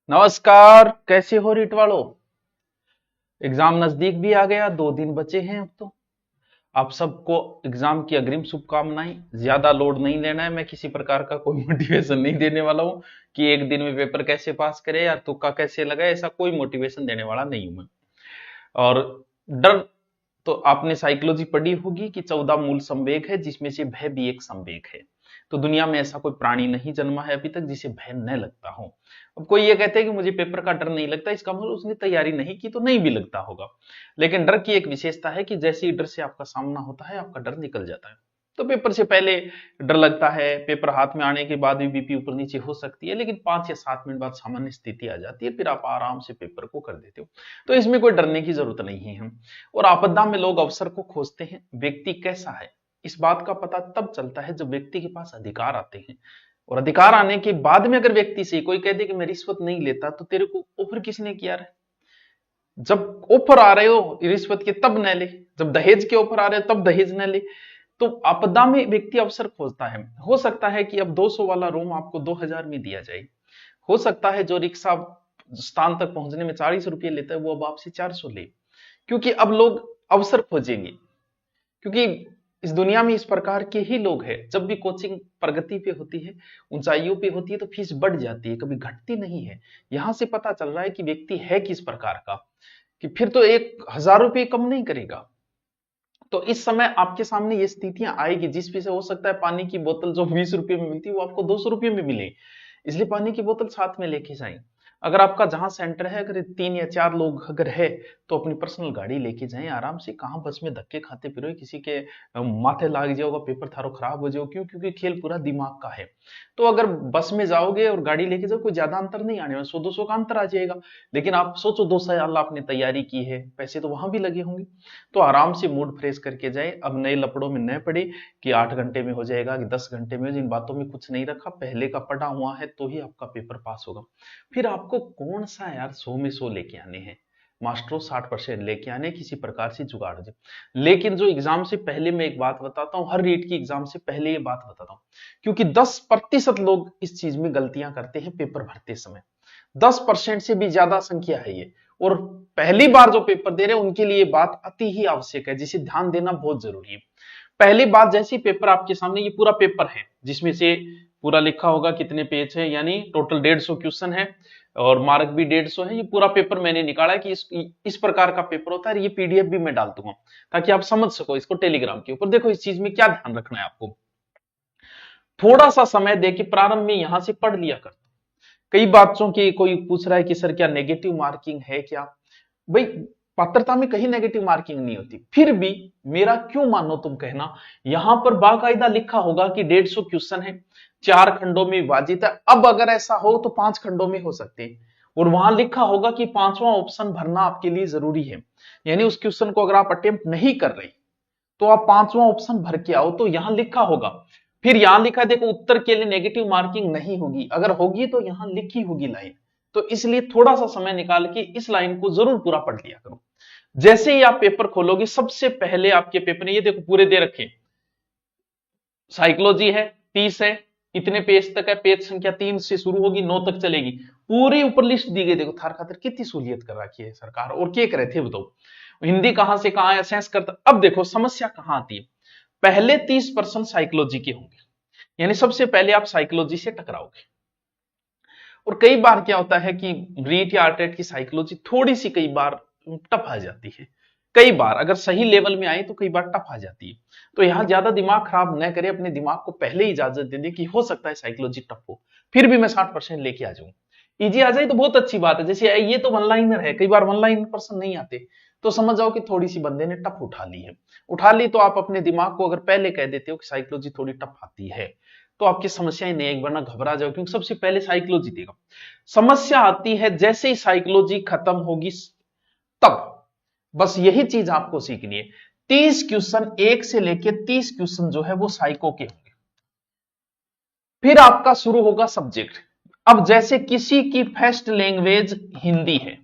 नमस्कार, कैसे हो रीट वालों। एग्जाम नजदीक भी आ गया, 2 दिन बचे हैं अब तो। आप सबको एग्जाम की अग्रिम शुभकामनाएं। ज्यादा लोड नहीं लेना है, मैं किसी प्रकार का कोई मोटिवेशन नहीं देने वाला हूं कि एक दिन में पेपर कैसे पास करे या तुक्का कैसे लगाए, ऐसा कोई मोटिवेशन देने वाला नहीं हूं मैं। और डर, तो आपने साइकोलॉजी पढ़ी होगी कि 14 मूल संवेग है, जिसमें से भय भी एक संवेग है। तो दुनिया में ऐसा कोई प्राणी नहीं जन्मा है अभी तक जिसे भय न लगता हो। अब कोई ये कहते हैं कि मुझे पेपर का डर नहीं लगता, इसका मतलब उसने तैयारी नहीं की, तो नहीं भी लगता होगा। लेकिन डर की एक विशेषता है कि जैसे ही डर से आपका सामना होता है, आपका डर निकल जाता है। तो पेपर से पहले डर लगता है, पेपर हाथ में आने के बाद भी बीपी ऊपर नीचे हो सकती है, लेकिन 5 या 7 मिनट बाद सामान्य स्थिति आ जाती है, फिर आप आराम से पेपर को कर देते हो। तो इसमें कोई डरने की जरूरत नहीं है। और आपदा में लोग अवसर को खोजते हैं। व्यक्ति कैसा है, इस बात का पता तब चलता है जब व्यक्ति के पास अधिकार आते हैं। और अधिकार आने के बाद में अगर व्यक्ति से कोई कह दे कि मैं रिश्वत नहीं लेता, तो तेरे को ऑफर किसने किया है? जब ऑफर आ रहे हो रिश्वत के तब न ले, जब दहेज के ऑफर आ रहे हो तब दहेज न ले। तो आपदा में व्यक्ति अवसर खोजता है। हो सकता है कि अब 200 वाला रूम आपको 2000 में दिया जाए। हो सकता है जो रिक्शा स्थान तक पहुंचने में 40 रुपये लेता है, वो अब आपसे 400 ले। क्योंकि अब लोग अवसर खोजेंगे। क्योंकि इस दुनिया में इस प्रकार के ही लोग हैं। जब भी कोचिंग प्रगति पे होती है, ऊंचाइयों पे होती है, तो फीस बढ़ जाती है, कभी घटती नहीं है। यहां से पता चल रहा है कि व्यक्ति है किस प्रकार का, कि फिर तो 1000 रुपये कम नहीं करेगा। तो इस समय आपके सामने ये स्थितियां आएगी जिस पे से हो सकता है पानी की बोतल जो 20 रुपये में मिलती है, वो आपको 200 रुपये में मिले। इसलिए पानी की बोतल साथ में लेके जाएं। अगर आपका जहां सेंटर है, अगर 3 या 4 लोग अगर है, तो अपनी पर्सनल गाड़ी लेके जाएं आराम से। कहां बस में धक्के खाते फिरो, किसी के माथे लाग जाओगा, पेपर थारो खराब हो जाओ। क्यों? क्योंकि खेल पूरा दिमाग का है। तो अगर बस में जाओगे और गाड़ी लेके जाओ, कोई ज्यादा अंतर नहीं आने वाला, 100-200 का अंतर आ जाएगा। लेकिन आप सोचो, 2 साल आपने तैयारी की है, पैसे तो वहां भी लगे होंगे। तो आराम से मूड फ्रेश करके जाए। अब नए लपड़ों में न पड़े कि 8 घंटे में हो जाएगा कि 10 घंटे में। इन बातों में कुछ नहीं रखा, पहले का पढ़ा हुआ है तो ही आपका पेपर पास होगा। फिर आपको कौन सा यार 100 में 100 लेके आने हैं, मास्टरों 60% लेके आने, किसी प्रकार से जुगाड़ दे। लेकिन जो एग्जाम से पहले मैं एक बात बताता हूं, हर रीट की एग्जाम से पहले ये बात बताता हूं, क्योंकि 10% लोग इस चीज में गलतियां करते हैं पेपर भरते समय। 10% से भी ज्यादा संख्या है ये। और पहली बार जो पेपर दे रहे हैं उनके लिए बात अति ही आवश्यक है, जिसे ध्यान देना बहुत जरूरी है। पहली बात, जैसे पेपर आपके सामने, ये पूरा पेपर है जिसमें से पूरा लिखा होगा कितने पेज है, यानी टोटल 150 क्वेश्चन है और मार्क भी 150 है। ये पूरा पेपर मैंने निकाला है कि इस प्रकार का पेपर होता है। ये पीडीएफ भी मैं डाल दूंगा ताकि आप समझ सको इसको टेलीग्राम के ऊपर। देखो, इस चीज में क्या ध्यान रखना है आपको। थोड़ा सा समय दे के प्रारंभ में यहां से पढ़ लिया कर। कई बच्चों की कोई पूछ रहा है कि सर क्या नेगेटिव मार्किंग है क्या? भाई, पात्रता में कहीं नेगेटिव मार्किंग नहीं होती। फिर भी मेरा क्यों मानो तुम कहना, यहां पर बाकायदा लिखा होगा कि 150 क्वेश्चन है, 4 खंडों में विभाजित है। अब अगर ऐसा हो तो 5 खंडों में हो सकते हैं। और वहां लिखा होगा कि 5वां ऑप्शन भरना आपके लिए जरूरी है। यानी उस क्वेश्चन को अगर आप अटेम्प्ट नहीं कर रहे, तो आप 5वां ऑप्शन भर के आओ, तो यहां लिखा होगा। फिर यहां लिखा है, देखो, उत्तर के लिए नेगेटिव मार्किंग नहीं होगी, अगर होगी तो यहां लिखी होगी लाइन। तो इसलिए थोड़ा सा समय निकाल के इस लाइन को जरूर पूरा पढ़ लिया करो। जैसे ही आप पेपर खोलोगे, सबसे पहले आपके पेपर में ये देखो पूरे दे रखे। साइकोलॉजी है 30 है, इतने पेज तक है, पेज संख्या 3 से शुरू होगी, 9 तक चलेगी। पूरे ऊपर लिस्ट दी गई। देखो, थार खातिर कितनी सहूलियत कर रखी है सरकार। और क्या करे थे बताओ, हिंदी कहां से कहां है, सेंस करता। अब देखो समस्या कहां आती है। पहले 30% साइकोलॉजी के होंगे, यानी सबसे पहले आप साइकोलॉजी से टकराओगे। और कई बार क्या होता है कि रीट या आर्टेट की साइकोलॉजी थोड़ी सी कई बार टफ आ जाती है। कई बार अगर सही लेवल में आए तो कई बार टफ आ जाती है। तो यहां ज्यादा दिमाग खराब न करें, अपने दिमाग को पहले ही इजाजत दे दें कि हो सकता है साइकोलॉजी टफ हो, फिर भी मैं 60% लेके आ जाऊं। इजी आ जाए तो बहुत अच्छी बात है। जैसे ये तो वन लाइनर है, कई बार वन लाइनर पर्सन नहीं आते, तो समझ जाओ कि थोड़ी सी बंदे ने टफ उठा ली है। उठा ली तो आप अपने दिमाग को अगर पहले कह देते हो कि साइकोलॉजी थोड़ी टफ आती है, तो आपकी समस्याएं नहीं, एक बार ना घबरा जाओ, क्योंकि सबसे पहले साइकोलॉजी देगा। समस्या आती है जैसे ही साइकोलॉजी खत्म होगी तब। बस यही चीज आपको सीखनी है। 30 क्वेश्चन, 1 से लेके 30 क्वेश्चन जो है वो साइको के होंगे। फिर आपका शुरू होगा सब्जेक्ट। अब जैसे किसी की फर्स्ट लैंग्वेज हिंदी है,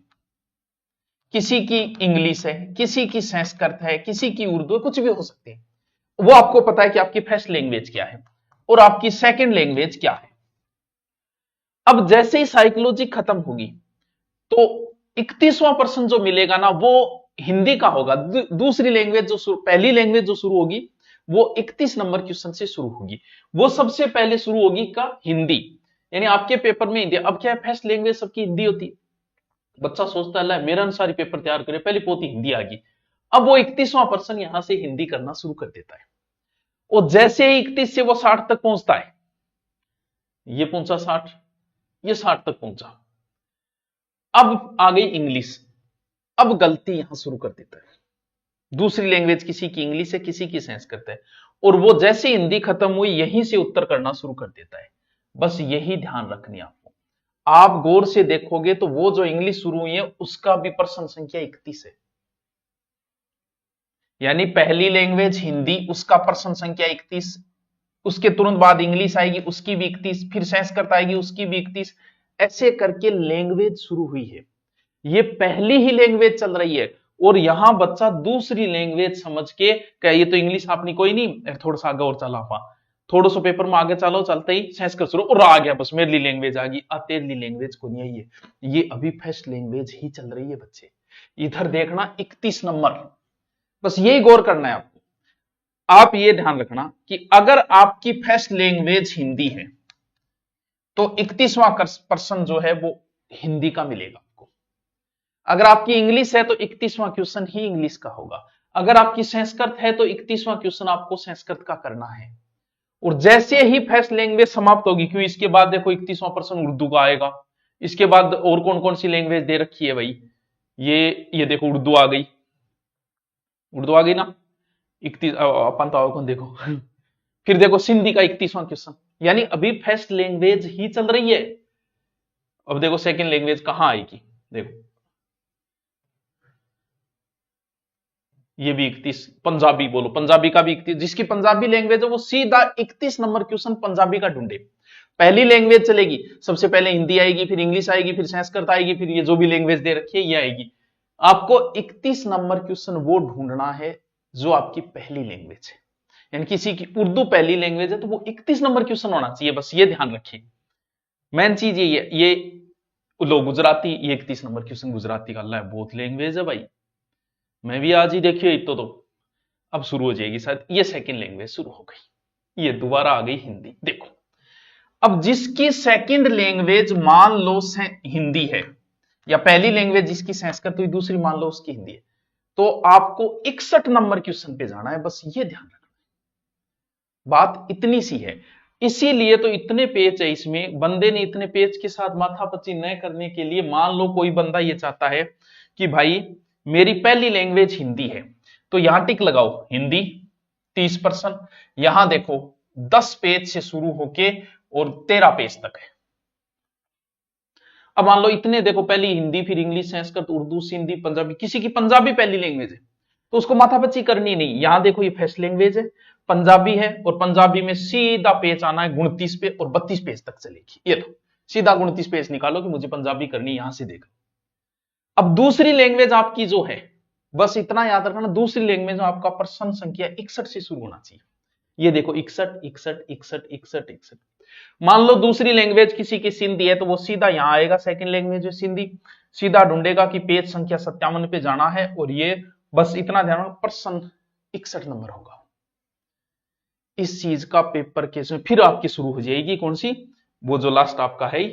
किसी की इंग्लिश है, किसी की संस्कृत है, किसी की उर्दू है, कुछ भी हो सकती है। वो आपको पता है कि आपकी फर्स्ट लैंग्वेज क्या है और आपकी सेकंड लैंग्वेज क्या है। अब जैसे ही साइकोलॉजी खत्म होगी तो 31वां पर्सन जो मिलेगा ना वो हिंदी का होगा। दूसरी लैंग्वेज जो पहली लैंग्वेज जो शुरू होगी वो 31 नंबर क्वेश्चन से शुरू होगी। वो सबसे पहले शुरू होगी का हिंदी, यानी आपके पेपर में हिंदी। अब क्या है, फर्स्ट लैंग्वेज सबकी हिंदी होती है। बच्चा सोचता है मेरे अनुसार ही पेपर तैयार करे, पहली पोथी हिंदी आ गई। अब वो 31वां पर्सन यहां से हिंदी करना शुरू कर देता है और जैसे ही 31 से वो 60 तक पहुंचता है, ये पहुंचा 60, ये 60 तक पहुंचा। अब आ गई इंग्लिश, अब गलती यहां शुरू कर देता है। दूसरी लैंग्वेज किसी की इंग्लिश है, किसी की संस्कृत है, और वो जैसे हिंदी खत्म हुई यहीं से उत्तर करना शुरू कर देता है। बस यही ध्यान रखनी है आपको। आप गौर से देखोगे तो वो जो इंग्लिश शुरू हुई है उसका भी पर्सन संख्या 31 है, यानी पहली लैंग्वेज हिंदी, उसका पर्सन संख्या 31, उसके तुरंत बाद इंग्लिश आएगी, उसकी भी 31, फिर संस्कृत आएगी, उसकी भी 31, ऐसे करके लैंग्वेज शुरू हुई है। ये पहली ही लैंग्वेज चल रही है और यहां बच्चा दूसरी लैंग्वेज समझ के क्या ये तो इंग्लिश आपने कोई नहीं, थोड़ा सा आगे और चला पा, थोड़ा सा पेपर में आगे चलो, चलते ही संस्कृत शुरू और आ गया, बस मेरी लैंग्वेज आ गई। तेरी लैंग्वेज को नहीं है, ये अभी फर्स्ट लैंग्वेज ही चल रही है बच्चे। इधर देखना 31 नंबर, बस यही गौर करना है आपको। आप ये ध्यान रखना कि अगर आपकी फर्स्ट लैंग्वेज हिंदी है तो 31वां पर्सन जो है वो हिंदी का मिलेगा आपको। अगर आपकी इंग्लिश है तो 31वां क्वेश्चन ही इंग्लिश का होगा। अगर आपकी संस्कृत है तो 31वां क्वेश्चन आपको संस्कृत का करना है। और जैसे ही फर्स्ट लैंग्वेज समाप्त होगी, क्यों इसके बाद देखो 31वां पर्सन उर्दू का आएगा। इसके बाद और कौन कौन सी लैंग्वेज दे रखी है भाई, ये देखो उर्दू आ गई, उर्दू आ गई ना 31, अपन तो कौन देखो फिर देखो सिंधी का 31वां क्वेश्चन, यानी अभी फर्स्ट लैंग्वेज ही चल रही है। अब देखो सेकंड लैंग्वेज कहां आएगी, देखो ये भी 31, पंजाबी बोलो, पंजाबी का भी 31, जिसकी पंजाबी लैंग्वेज है वो सीधा 31 नंबर क्वेश्चन पंजाबी का ढूंढे। पहली लैंग्वेज चलेगी, सबसे पहले हिंदी आएगी, फिर इंग्लिश आएगी, फिर संस्कृत आएगी, फिर ये जो भी लैंग्वेज दे रखी है ये आएगी। आपको 31 नंबर क्वेश्चन वो ढूंढना है जो आपकी पहली लैंग्वेज है। यानी किसी की उर्दू पहली लैंग्वेज है तो वो 31 नंबर क्वेश्चन होना चाहिए, बस ये ध्यान रखिए। मेन चीज ये लो गुजराती, ये 31 नंबर क्वेश्चन गुजराती का, अल्लाह बहुत लैंग्वेज है भाई, मैं भी आज ही देखिए तो अब शुरू हो जाएगी शायद। ये सेकंड लैंग्वेज शुरू हो गई, ये दोबारा आ गई हिंदी। देखो अब जिसकी सेकंड लैंग्वेज मान लो हिंदी है, या पहली लैंग्वेज जिसकी संस्कृत हुई, दूसरी मान लो उसकी हिंदी है, तो आपको 61 नंबर क्वेश्चन पे जाना है, बस ये ध्यान रखना। बात इतनी सी है, इसीलिए तो इतने पेज है इसमें। बंदे ने इतने पेज के साथ माथापच्ची न करने के लिए, मान लो कोई बंदा ये चाहता है कि भाई मेरी पहली लैंग्वेज हिंदी है, तो यहां टिक लगाओ हिंदी 30%, यहां देखो 10 पेज से शुरू होके और 13 पेज तक है। अब मान लो इतने देखो, पहली हिंदी, फिर इंग्लिश, संस्कृत, उर्दू, सिंधी, पंजाबी, किसी की पंजाबी पहली लैंग्वेज है तो उसको माथापच्ची करनी नहीं। यहां देखो ये फर्स्ट लैंग्वेज है, पंजाबी है, और पंजाबी में सीधा पेज आना है 29 पे और 32 पेज तक चलेगी। ये तो सीधा 29 पेज निकालो कि मुझे पंजाबी करनी, यहां से देखो। अब दूसरी लैंग्वेज आपकी जो है, बस इतना याद रखना, दूसरी लैंग्वेज में आपका पर्सन संख्या 61 से शुरू होना चाहिए। ये देखो 61 61 61 61 61। मान लो दूसरी लैंग्वेज किसी की सिंधी है तो वो सीधा यहां आएगा, सेकंड लैंग्वेज है सिंधी, सीधा ढूंढेगा कि पेज संख्या 57 पे जाना है, और ये बस इतना ध्यान रखना पर्सन 61 नंबर होगा। इस चीज का पेपर केस में फिर आपकी शुरू हो जाएगी कौन सी, वो जो लास्ट आपका है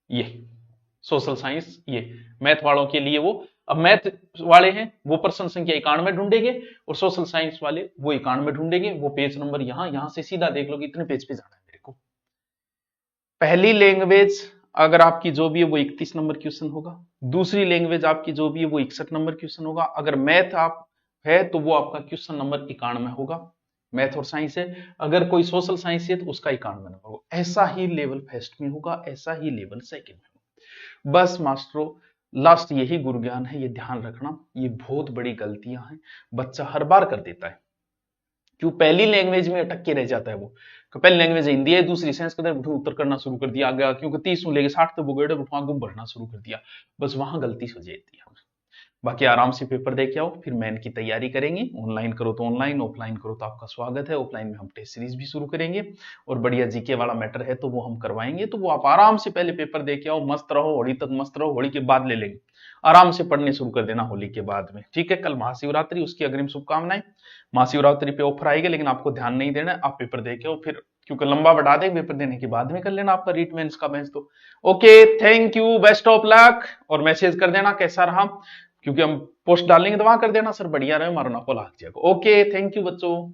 ये सोशल साइंस, ये मैथ वालों के लिए। वो अब मैथ वाले हैं वो पर्सन संख्या 91 ढूंढेंगे, और सोशल साइंस वाले वो 91 ढूंढेंगे। वो पेज नंबर यहां से सीधा देख लो कि इतने पेज पे जाना है मेरे को। पहली लैंग्वेज अगर आपकी जो भी है वो 31 नंबर क्वेश्चन होगा, दूसरी लैंग्वेज आपकी जो भी है वो 61 नंबर क्वेश्चन होगा, अगर मैथ आप है तो वो आपका क्वेश्चन नंबर 91 होगा, मैथ और साइंस है। अगर कोई सोशल साइंस है तो उसका 91 नंबर होगा। ऐसा ही लेवल फर्स्ट में होगा, ऐसा ही लेवल सेकंड में होगा। बस मास्टरों लास्ट यही गुरु ज्ञान है, ये ध्यान रखना। ये बहुत बड़ी गलतियां हैं, बच्चा हर बार कर देता है। क्यों पहली लैंग्वेज में अटक के रह जाता है वो, पहली लैंग्वेज हिंदी है, दूसरी संस्कृत, उत्तर करना शुरू कर दिया गया, क्योंकि 30 लेके 60 तक वो गए आगू बढ़ना शुरू कर दिया, बस वहां गलती हो जाती है। बाकी आराम से पेपर दे के आओ, फिर मेन की तैयारी करेंगे। ऑनलाइन करो तो ऑनलाइन, ऑफलाइन करो तो आपका स्वागत है। ऑफलाइन में हम टेस्ट सीरीज भी शुरू करेंगे और बढ़िया जीके वाला मैटर है तो वो हम करवाएंगे। तो वो आप आराम से पहले पेपर दे के आओ, मस्त रहो, होली तक मस्त रहो, होली के बाद ले लेंगे। आराम से पढ़ने शुरू कर देना होली के बाद में, ठीक है। कल महाशिवरात्रि, उसकी अग्रिम शुभकामनाएं। महाशिवरात्रि पे ऑफर आएगा, लेकिन आपको ध्यान नहीं देना है, आप पेपर दे के आओ फिर, क्योंकि लंबा बढ़ा देंगे, पेपर देने के बाद में कर लेना आपका रीट मेंस का बेंच। तो okay, thank you, best of luck. और मैसेज कर देना कैसा रहा, क्योंकि हम पोस्ट डालेंगे तो वहां कर देना सर बढ़िया रहे, मारो ना को लाग जाएगा। ओके, थैंक यू बच्चों।